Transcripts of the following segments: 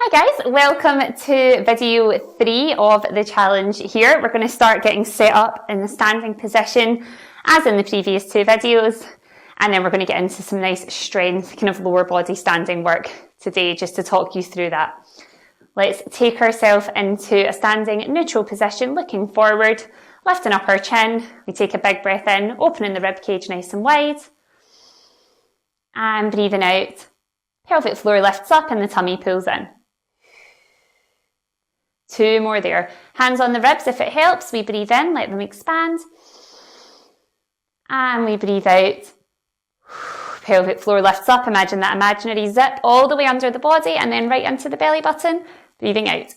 Hi guys, welcome to video 3 of the challenge here. We're going to start getting set up in the standing position as in the previous 2 videos, and then we're going to get into some nice strength, kind of lower body standing work today just to talk you through that. Let's take ourselves into a standing neutral position, looking forward, lifting up our chin. We take a big breath in, opening the rib cage nice and wide, and breathing out. Pelvic floor lifts up and the tummy pulls in. 2 more there. Hands on the ribs if it helps. We breathe in, let them expand. And we breathe out. Pelvic floor lifts up. Imagine that imaginary zip all the way under the body and then right into the belly button. Breathing out.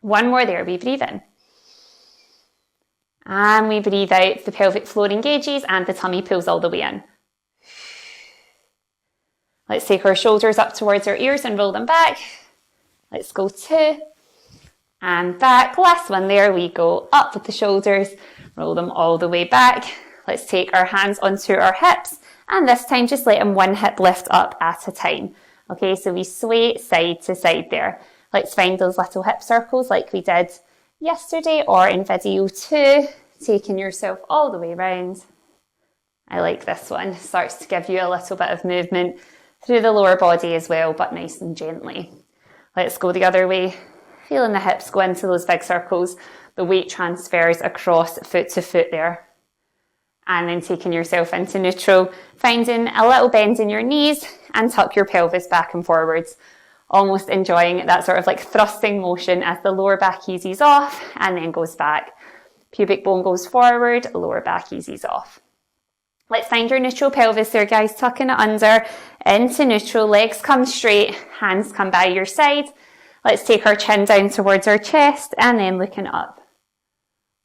1 more there. We breathe in. And we breathe out. The pelvic floor engages and the tummy pulls all the way in. Let's take our shoulders up towards our ears and roll them back. Let's go 2 and back. Last one there. We go up with the shoulders, roll them all the way back. Let's take our hands onto our hips and this time just let them 1 hip lift up at a time. Okay, so we sway side to side there. Let's find those little hip circles like we did yesterday or in video 2, taking yourself all the way around. I like this one. Starts to give you a little bit of movement through the lower body as well, but nice and gently. Let's go the other way, feeling the hips go into those big circles, the weight transfers across foot to foot there. And then taking yourself into neutral, finding a little bend in your knees and tuck your pelvis back and forwards, almost enjoying that sort of like thrusting motion as the lower back eases off and then goes back. Pubic bone goes forward, lower back eases off. Let's find your neutral pelvis there, guys, tucking it under, into neutral, legs come straight, hands come by your side. Let's take our chin down towards our chest and then looking up.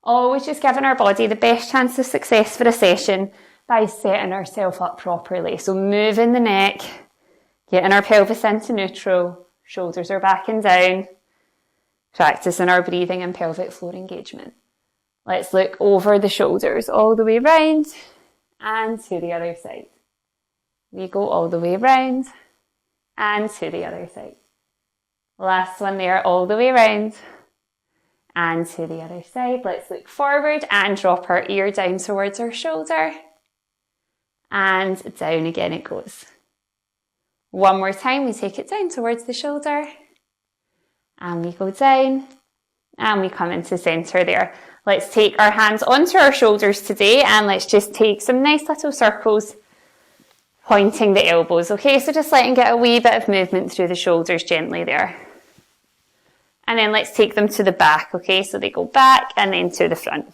Always just giving our body the best chance of success for a session by setting ourselves up properly. So moving the neck, getting our pelvis into neutral, shoulders are back and down, practicing our breathing and pelvic floor engagement. Let's look over the shoulders all the way round. And to the other side. We go all the way around and to the other side. Last one there, all the way around and to the other side. Let's look forward and drop our ear down towards our shoulder. And down again it goes. 1 more time, we take it down towards the shoulder. And we go down and we come into centre there. Let's take our hands onto our shoulders today and let's just take some nice little circles pointing the elbows. Okay, so just letting get a wee bit of movement through the shoulders gently there. And then let's take them to the back, okay, so they go back and then to the front.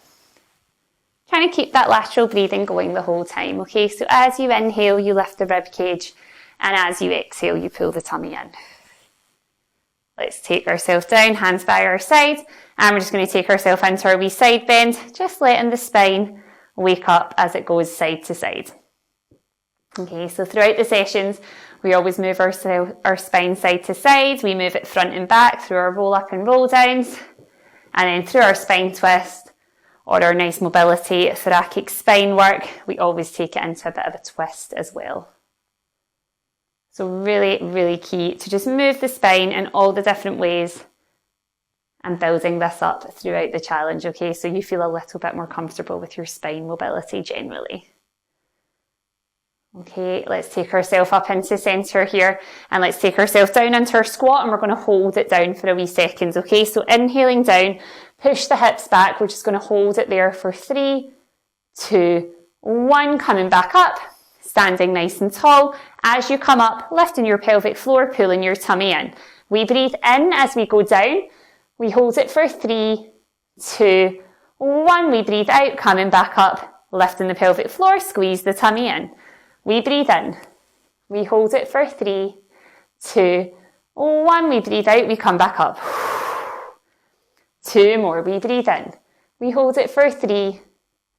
Trying to keep that lateral breathing going the whole time, okay, so as you inhale, you lift the rib cage and as you exhale, you pull the tummy in. Let's take ourselves down, hands by our side, and we're just going to take ourselves into our wee side bend, just letting the spine wake up as it goes side to side. Okay, so throughout the sessions, we always move our spine side to side. We move it front and back through our roll up and roll downs, and then through our spine twist, or our nice mobility thoracic spine work, we always take it into a bit of a twist as well. So really, really key to just move the spine in all the different ways and building this up throughout the challenge, okay? So you feel a little bit more comfortable with your spine mobility generally. Okay, let's take ourselves up into centre here and let's take ourselves down into our squat and we're going to hold it down for a wee second, okay? So inhaling down, push the hips back. We're just going to hold it there for 3, 2, 1, coming back up. Standing nice and tall. As you come up, lifting your pelvic floor, pulling your tummy in. We breathe in as we go down. We hold it for 3, 2, 1. We breathe out, coming back up, lifting the pelvic floor, squeeze the tummy in. We breathe in. We hold it for 3, 2, 1. We breathe out, we come back up. 2 more. We breathe in. We hold it for 3,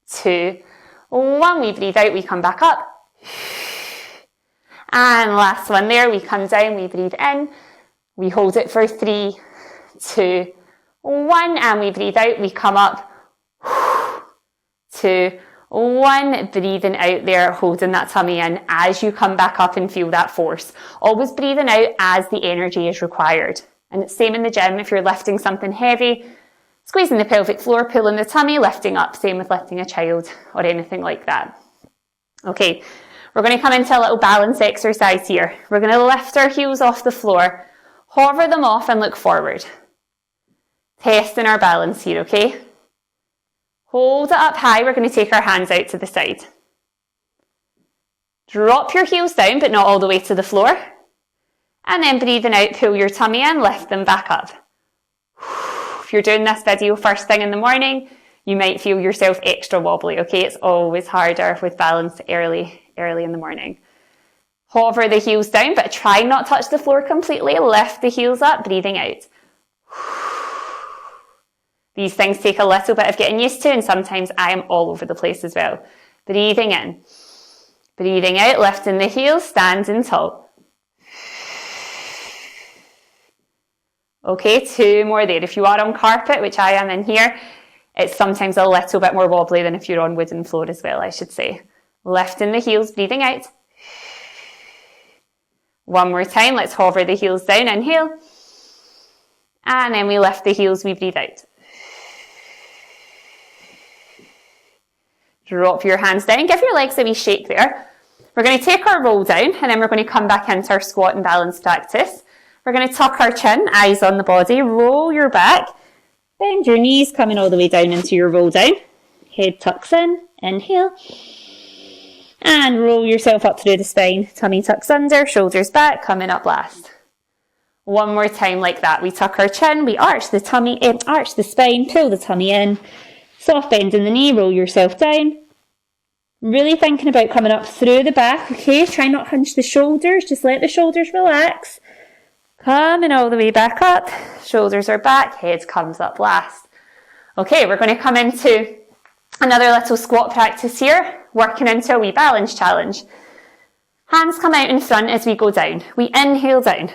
2, 1. We breathe out, we come back up. And last one there, we come down, we breathe in, we hold it for 3, 2, 1, and we breathe out, we come up, 2, 1, breathing out there, holding that tummy in as you come back up and feel that force. Always breathing out as the energy is required. And it's same in the gym if you're lifting something heavy, squeezing the pelvic floor, pulling the tummy, lifting up. Same with lifting a child or anything like that. Okay, we're going to come into a little balance exercise here. We're going to lift our heels off the floor, hover them off and look forward. Testing our balance here, okay? Hold it up high. We're going to take our hands out to the side. Drop your heels down, but not all the way to the floor. And then breathing out, pull your tummy in, lift them back up. If you're doing this video first thing in the morning, you might feel yourself extra wobbly, okay? It's always harder with balance early in the morning. Hover the heels down, but try not to touch the floor completely. Lift the heels up, breathing out. These things take a little bit of getting used to, and sometimes I am all over the place as well. Breathing in. Breathing out, lifting the heels, standing tall. Okay, 2 more there. If you are on carpet, which I am in here, it's sometimes a little bit more wobbly than if you're on wooden floor as well, I should say. Lifting the heels, breathing out. 1 more time, let's hover the heels down, inhale. And then we lift the heels, we breathe out. Drop your hands down, give your legs a wee shake there. We're going to take our roll down and then we're going to come back into our squat and balance practice. We're going to tuck our chin, eyes on the body, roll your back, bend your knees, coming all the way down into your roll down. Head tucks in, inhale. And roll yourself up through the spine, tummy tucks under, shoulders back, coming up last. 1 more time like that. We tuck our chin, we arch the tummy, arch the spine, pull the tummy in, soft bend in the knee, roll yourself down. Really thinking about coming up through the back, okay? Try not to hunch the shoulders, just let the shoulders relax. Coming all the way back up, shoulders are back, head comes up last. Okay, we're going to come into another little squat practice here, working into a wee balance challenge. Hands come out in front as we go down. We inhale down.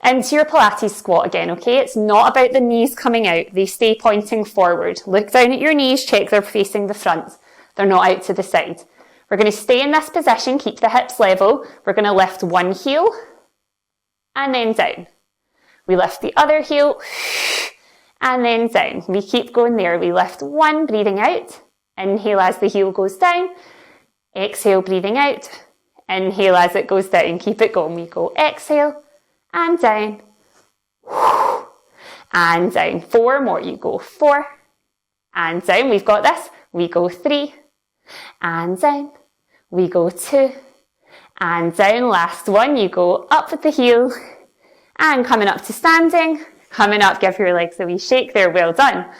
Into your Pilates squat again, okay? It's not about the knees coming out. They stay pointing forward. Look down at your knees, check they're facing the front. They're not out to the side. We're going to stay in this position, keep the hips level. We're going to lift one heel and then down. We lift the other heel and then down. We keep going there. We lift 1, breathing out. Inhale as the heel goes down. Exhale, breathing out. Inhale as it goes down. Keep it going. We go exhale and down. And down. 4 more. You go 4 and down. We've got this. We go 3 and down. We go 2 and down. Last one. You go up with the heel and coming up to standing. Coming up, give your legs a wee shake there. Well done.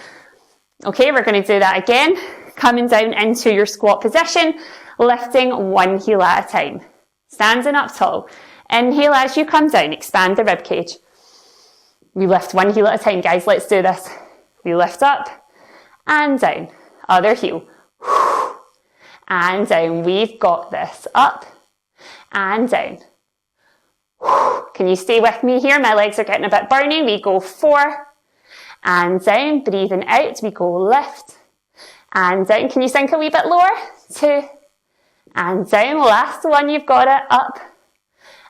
Okay, we're going to do that again. Coming down into your squat position, lifting 1 heel at a time. Standing up tall. Inhale as you come down, expand the rib cage. We lift 1 heel at a time, guys. Let's do this. We lift up and down. Other heel. And down. We've got this. Up and down. Can you stay with me here? My legs are getting a bit burning. We go 4 and down. Breathing out. We go lift and down. Can you sink a wee bit lower? 2 and down. Last one. You've got it. Up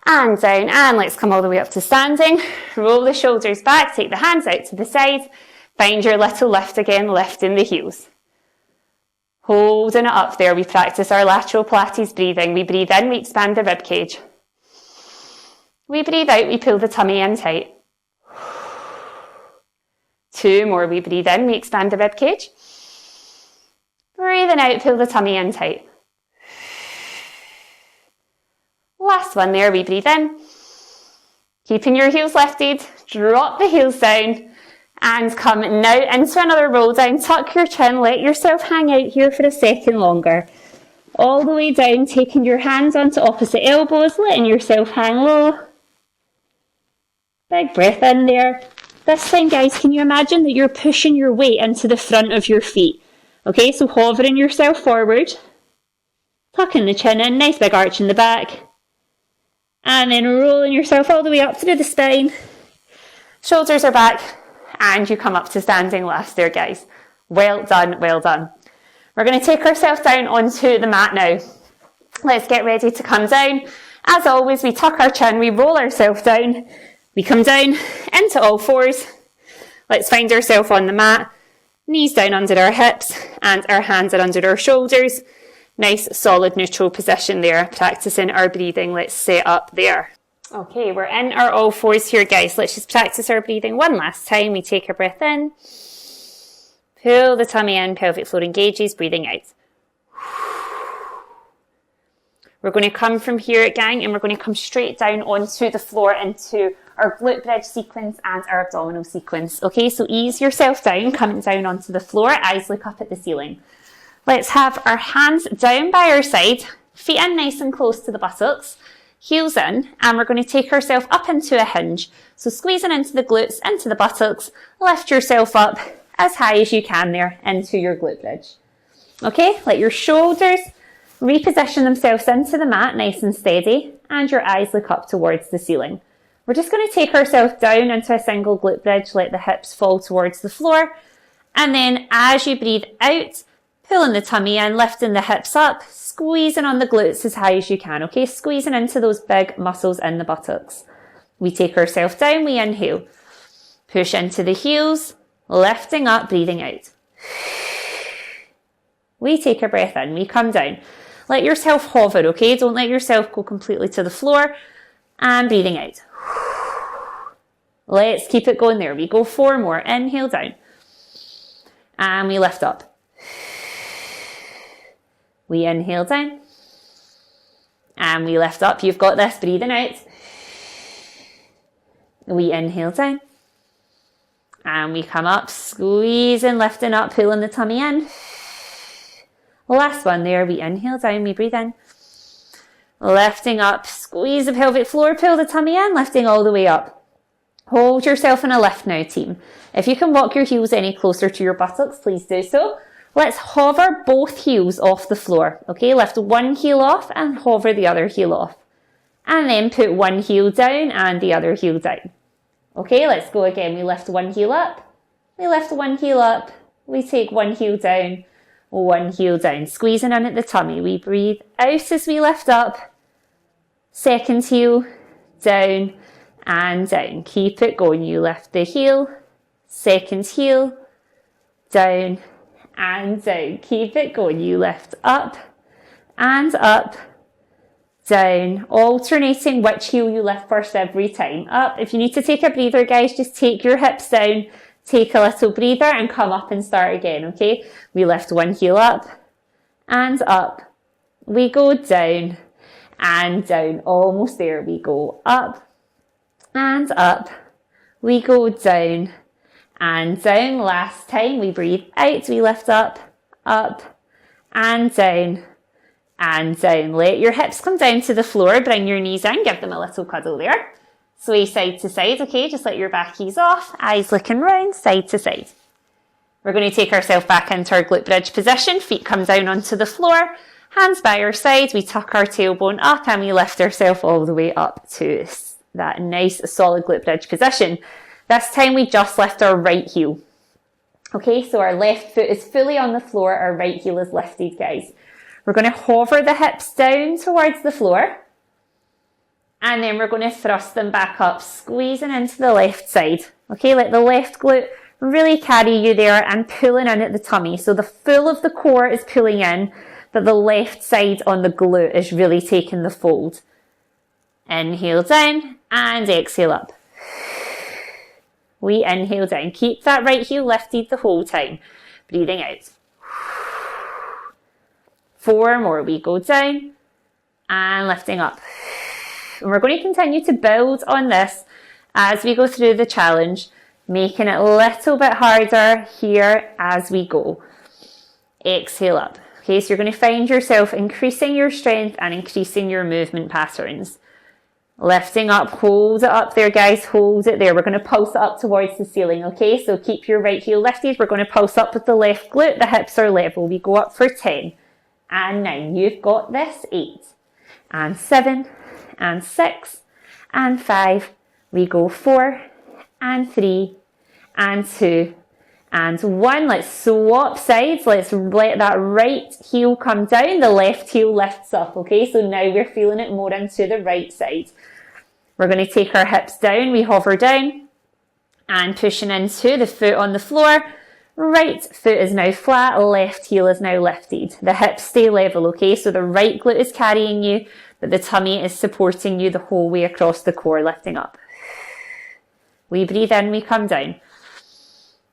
and down. And let's come all the way up to standing. Roll the shoulders back. Take the hands out to the side. Find your little lift again. Lifting the heels. Holding it up there. We practice our lateral Pilates breathing. We breathe in. We expand the rib cage. We breathe out, we pull the tummy in tight. 2 more, we breathe in, we expand the rib cage. Breathing out, pull the tummy in tight. Last one there, we breathe in. Keeping your heels lifted, drop the heels down and come now into another roll down. Tuck your chin, let yourself hang out here for a second longer. All the way down, taking your hands onto opposite elbows, letting yourself hang low. Big breath in there. This time, guys, can you imagine that you're pushing your weight into the front of your feet? Okay, so hovering yourself forward, tucking the chin in, nice big arch in the back, and then rolling yourself all the way up through the spine. Shoulders are back, and you come up to standing last there, guys. Well done, well done. We're going to take ourselves down onto the mat now. Let's get ready to come down. As always, we tuck our chin, we roll ourselves down, we come down into all fours. Let's find ourselves on the mat, knees down under our hips and our hands are under our shoulders. Nice solid neutral position there, practicing our breathing. Let's set up there. Okay, we're in our all fours here, guys. Let's just practice our breathing one last time. We take a breath in, pull the tummy in, pelvic floor engages, breathing out. We're going to come from here, gang, and we're going to come straight down onto the floor into our glute bridge sequence and our abdominal sequence. Okay, so ease yourself down, coming down onto the floor, eyes look up at the ceiling. Let's have our hands down by our side, feet in nice and close to the buttocks, heels in, and we're going to take ourselves up into a hinge. So squeezing into the glutes, into the buttocks, lift yourself up as high as you can there into your glute bridge. Okay, let your shoulders reposition themselves into the mat nice and steady, and your eyes look up towards the ceiling. We're just going to take ourselves down into a single glute bridge, let the hips fall towards the floor, and then as you breathe out, pulling the tummy in, lifting the hips up, squeezing on the glutes as high as you can, okay? Squeezing into those big muscles in the buttocks. We take ourselves down, we inhale, push into the heels, lifting up, breathing out. We take a breath in, we come down. Let yourself hover, okay? Don't let yourself go completely to the floor. And breathing out. Let's keep it going there. We go 4 more. Inhale down. And we lift up. We inhale down. And we lift up. You've got this. Breathing out. We inhale down. And we come up, squeezing, lifting up, pulling the tummy in. Last one there, we inhale down, we breathe in. Lifting up, squeeze the pelvic floor, pull the tummy in, lifting all the way up. Hold yourself in a lift now, team. If you can walk your heels any closer to your buttocks, please do so. Let's hover both heels off the floor. Okay, lift one heel off and hover the other heel off. And then put one heel down and the other heel down. Okay, let's go again. We lift one heel up, we lift one heel up, we take one heel down, one heel down, squeezing in at the tummy. We breathe out as we lift up. Second heel, down and down. Keep it going. You lift the heel, second heel, down and down. Keep it going. You lift up and up, down, alternating which heel you lift first every time. Up. If you need to take a breather, guys, just take your hips down. Take a little breather and come up and start again, okay? We lift one heel up and up. We go down and down. Almost there. We go up and up. We go down and down. Last time we breathe out. We lift up and down and down. Let your hips come down to the floor. Bring your knees in. Give them a little cuddle there. Sway side to side, okay? Just let your back ease off. Eyes looking round, side to side. We're going to take ourselves back into our glute bridge position. Feet come down onto the floor. Hands by our side. We tuck our tailbone up and we lift ourselves all the way up to that nice solid glute bridge position. This time we just lift our right heel. Okay, so our left foot is fully on the floor. Our right heel is lifted, guys. We're going to hover the hips down towards the floor. And then we're going to thrust them back up, squeezing into the left side. Okay, let the left glute really carry you there and pulling in at the tummy. So the full of the core is pulling in, but the left side on the glute is really taking the fold. Inhale down and exhale up. We inhale down. Keep that right heel lifted the whole time. Breathing out. 4 more. We go down and lifting up. And we're going to continue to build on this as we go through the challenge, making it a little bit harder here as we go. Exhale up. Okay, so you're going to find yourself increasing your strength and increasing your movement patterns. Lifting up, hold it up there, guys, hold it there. We're going to pulse it up towards the ceiling, okay? So keep your right heel lifted. We're going to pulse up with the left glute. The hips are level. We go up for 10 and 9. You've got this. 8 and 7 and 6 and 5. We go 4 and 3 and 2 And 1, let's swap sides. Let's let that right heel come down, the left heel lifts up, okay? So now we're feeling it more into the right side. We're going to take our hips down, we hover down, and pushing into the foot on the floor. Right foot is now flat, left heel is now lifted. The hips stay level, okay? So the right glute is carrying you, but the tummy is supporting you the whole way across the core, lifting up. We breathe in, we come down.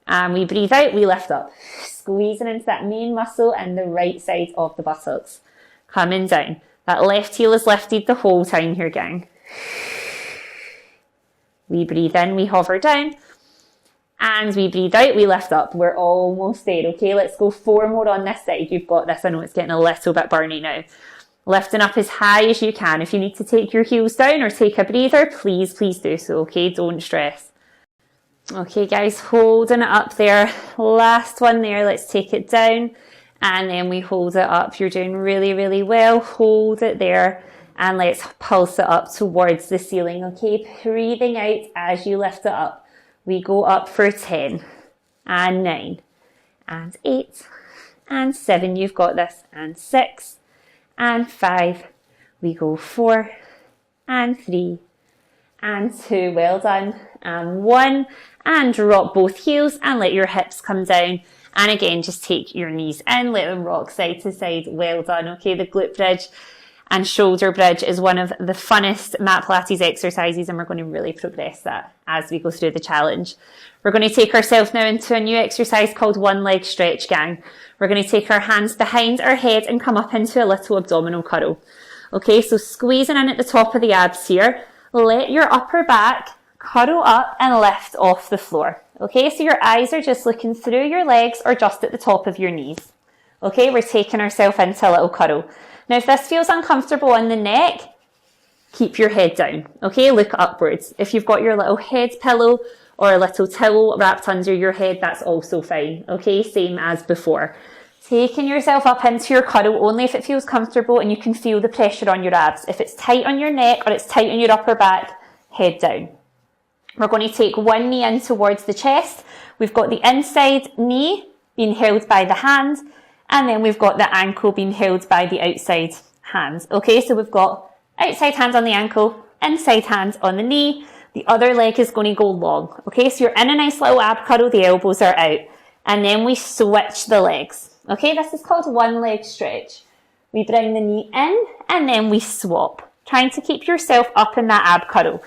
And we breathe out, we lift up. Squeezing into that main muscle and the right side of the buttocks. Coming down. That left heel is lifted the whole time here, gang. We breathe in, we hover down. And we breathe out, we lift up. We're almost there, okay? Let's go 4 more on this side. You've got this. I know it's getting a little bit burny now. Lifting up as high as you can. If you need to take your heels down or take a breather, please do so, okay? Don't stress. Okay, guys, holding it up there. Last one there. Let's take it down. And then we hold it up. You're doing really, really well. Hold it there. And let's pulse it up towards the ceiling, okay? Breathing out as you lift it up. We go up for 10 and 9 and 8 and 7. You've got this. And 6 and 5. We go 4 and 3 and 2. Well done. And 1. And drop both heels and let your hips come down. And again, just take your knees in, let them rock side to side. Well done. Okay, the glute bridge and shoulder bridge is one of the funnest mat Pilates exercises, and we're going to really progress that as we go through the challenge. We're going to take ourselves now into a new exercise called one leg stretch, gang. We're going to take our hands behind our head and come up into a little abdominal curl. Okay, so squeezing in at the top of the abs here. Let your upper back curl up and lift off the floor. Okay, so your eyes are just looking through your legs or just at the top of your knees. Okay, we're taking ourselves into a little curl. Now, if this feels uncomfortable on the neck, keep your head down. Okay, look upwards. If you've got your little head pillow or a little towel wrapped under your head, that's also fine. Okay, same as before. Taking yourself up into your curl only if it feels comfortable and you can feel the pressure on your abs. If it's tight on your neck or it's tight on your upper back, head down. We're going to take one knee in towards the chest. We've got the inside knee being held by the hand, and then we've got the ankle being held by the outside hand. Okay, so we've got outside hand on the ankle, inside hand on the knee. The other leg is going to go long. Okay, so you're in a nice little ab curl, the elbows are out. And then we switch the legs. Okay, this is called one leg stretch. We bring the knee in and then we swap, trying to keep yourself up in that ab curl.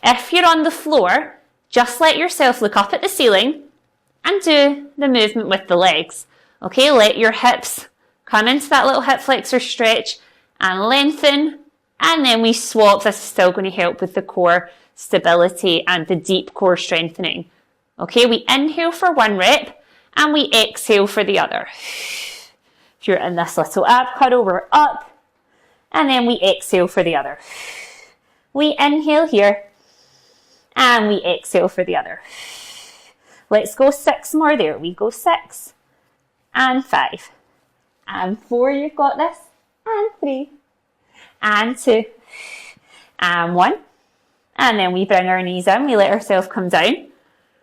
If you're on the floor, just let yourself look up at the ceiling and do the movement with the legs. Okay, let your hips come into that little hip flexor stretch and lengthen. And then we swap. This is still going to help with the core stability and the deep core strengthening. Okay, we inhale for 1 rep and we exhale for the other. If you're in this little ab curl, we're up. And then we exhale for the other. We inhale here. And we exhale for the other. Let's go 6 more there. We go 6 and 5 and 4. You've got this. And 3 and 2 and 1. And then we bring our knees in. We let ourselves come down.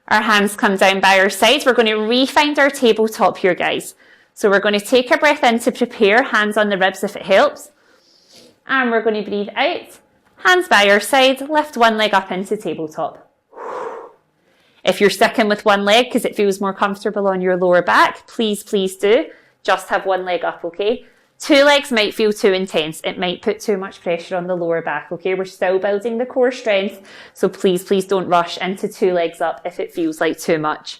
Our hands come down by our sides. We're going to re-find our tabletop here, guys. So we're going to take a breath in to prepare. Hands on the ribs if it helps. And we're going to breathe out. Hands by your side, lift one leg up into tabletop. If you're sticking with one leg because it feels more comfortable on your lower back, please do. Just have one leg up, okay? 2 legs might feel too intense. It might put too much pressure on the lower back, okay? We're still building the core strength, so please don't rush into 2 legs up if it feels like too much.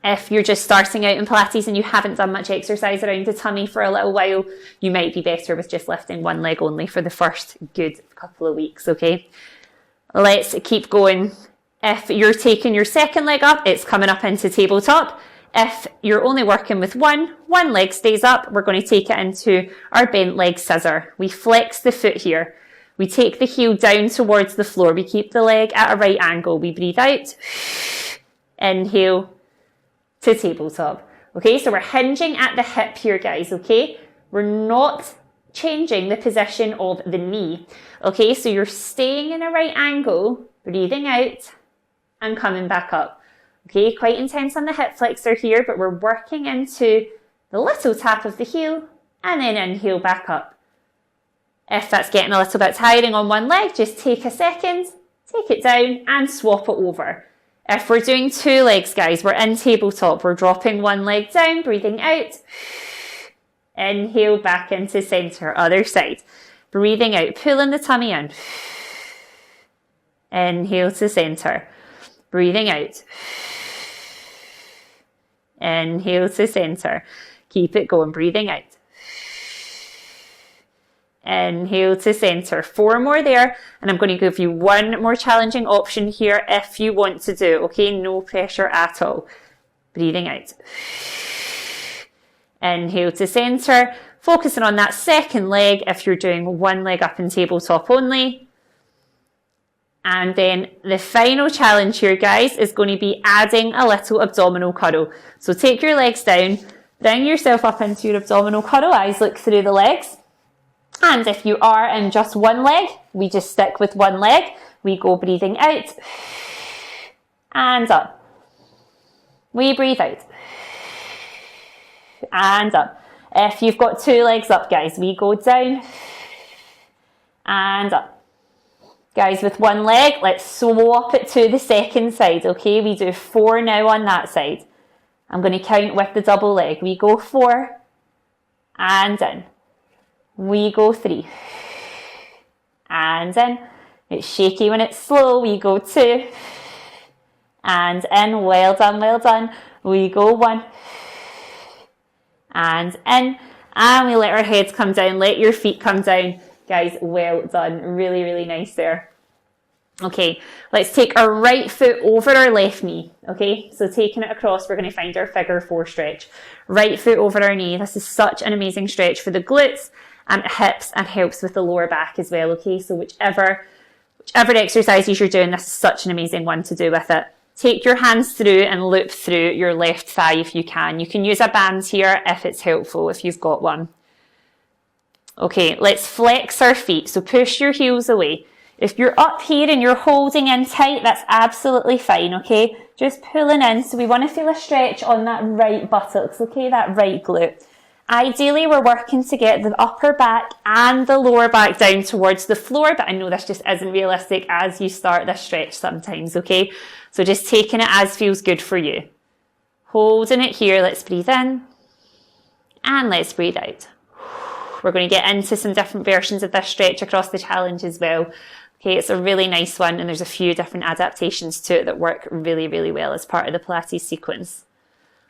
If you're just starting out in Pilates and you haven't done much exercise around the tummy for a little while, you might be better with just lifting one leg only for the first good couple of weeks, okay? Let's keep going. If you're taking your second leg up, it's coming up into tabletop. If you're only working with one leg stays up, we're going to take it into our bent leg scissor. We flex the foot here. We take the heel down towards the floor. We keep the leg at a right angle. We breathe out, inhale, to tabletop. Okay, so we're hinging at the hip here, guys, okay? We're not changing the position of the knee. Okay, so you're staying in a right angle, breathing out and coming back up. Okay, quite intense on the hip flexor here, but we're working into the little tap of the heel and then inhale back up. If that's getting a little bit tiring on one leg, just take a second, take it down and swap it over. If we're doing two legs, guys, we're in tabletop. We're dropping one leg down, breathing out. Inhale back into center, other side. Breathing out, pulling the tummy in. Inhale to center. Breathing out. Inhale to center. Keep it going, breathing out. Inhale to center. 4 more there. And I'm going to give you one more challenging option here if you want to do. Okay, no pressure at all. Breathing out. Inhale to center. Focusing on that second leg if you're doing one leg up in tabletop only. And then the final challenge here, guys, is going to be adding a little abdominal cuddle. So take your legs down, bring yourself up into your abdominal cuddle, eyes look through the legs. And if you are in just one leg, we just stick with one leg. We go breathing out and up. We breathe out and up. If you've got 2 legs up, guys, we go down and up. Guys, with one leg, let's swap it to the second side, okay? We do 4 now on that side. I'm going to count with the double leg. We go 4 and in. We go 3 and in. It's shaky when it's slow. We go 2 and in. Well done, well done. We go 1 and in. And we let our heads come down. Let your feet come down. Guys, well done. Really, really nice there. Okay, let's take our right foot over our left knee. Okay, so taking it across, we're going to find our figure 4 stretch. Right foot over our knee. This is such an amazing stretch for the glutes and hips and helps with the lower back as well. Okay, so whichever exercises you're doing, this is such an amazing one to do with it. Take your hands through and loop through your left thigh if you can. You can use a band here if it's helpful, if you've got one. Okay, let's flex our feet. So push your heels away. If you're up here and you're holding in tight, that's absolutely fine, okay? Just pulling in. So we want to feel a stretch on that right buttocks, okay? That right glute. Ideally, we're working to get the upper back and the lower back down towards the floor, but I know this just isn't realistic as you start this stretch sometimes, okay? So just taking it as feels good for you. Holding it here, let's breathe in and let's breathe out. We're going to get into some different versions of this stretch across the challenge as well. Okay, it's a really nice one and there's a few different adaptations to it that work really, really well as part of the Pilates sequence.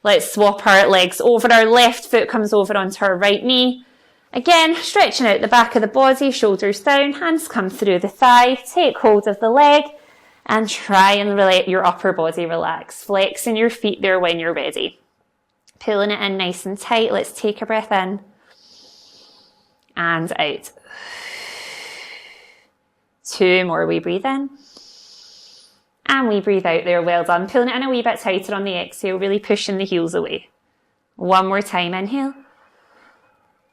Let's swap our legs over. Our left foot comes over onto our right knee. Again, stretching out the back of the body, shoulders down, hands come through the thigh. Take hold of the leg and try and let your upper body relax. Flexing your feet there when you're ready. Pulling it in nice and tight. Let's take a breath in and out. 2 more. We breathe in and we breathe out there. Well done. Pulling it in a wee bit tighter on the exhale, really pushing the heels away. 1 more time. Inhale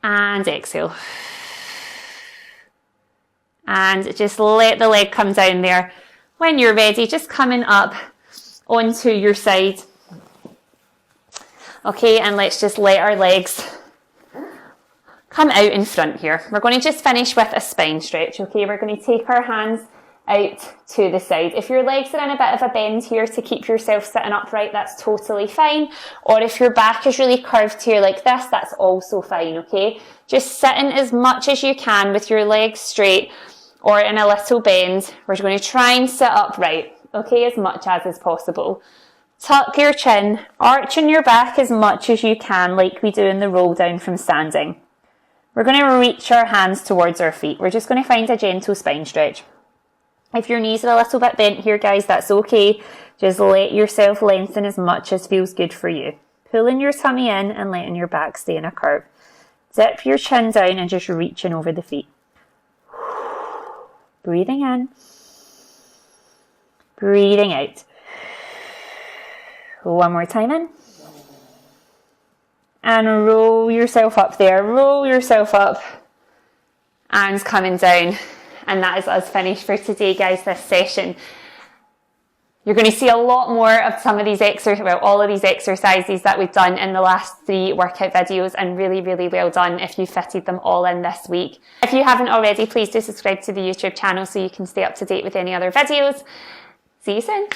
and exhale. And just let the leg come down there. When you're ready, just coming up onto your side. Okay, and let's just let our legs come out in front here. We're going to just finish with a spine stretch, okay? We're going to take our hands out to the side. If your legs are in a bit of a bend here to keep yourself sitting upright, that's totally fine. Or if your back is really curved here like this, that's also fine, okay? Just sitting as much as you can with your legs straight or in a little bend. We're going to try and sit upright, okay, as much as is possible. Tuck your chin, arching your back as much as you can like we do in the roll down from standing. We're going to reach our hands towards our feet. We're just going to find a gentle spine stretch. If your knees are a little bit bent here, guys, that's okay. Just let yourself lengthen as much as feels good for you. Pulling your tummy in and letting your back stay in a curve. Dip your chin down and just reaching over the feet. Breathing in. Breathing out. 1 more time in. And roll yourself up there. Roll yourself up. Arms coming down. And that is us finished for today, guys, this session. You're going to see a lot more of some of these all of these exercises that we've done in the last 3 workout videos, and really, really well done if you fitted them all in this week. If you haven't already, please do subscribe to the YouTube channel so you can stay up to date with any other videos. See you soon.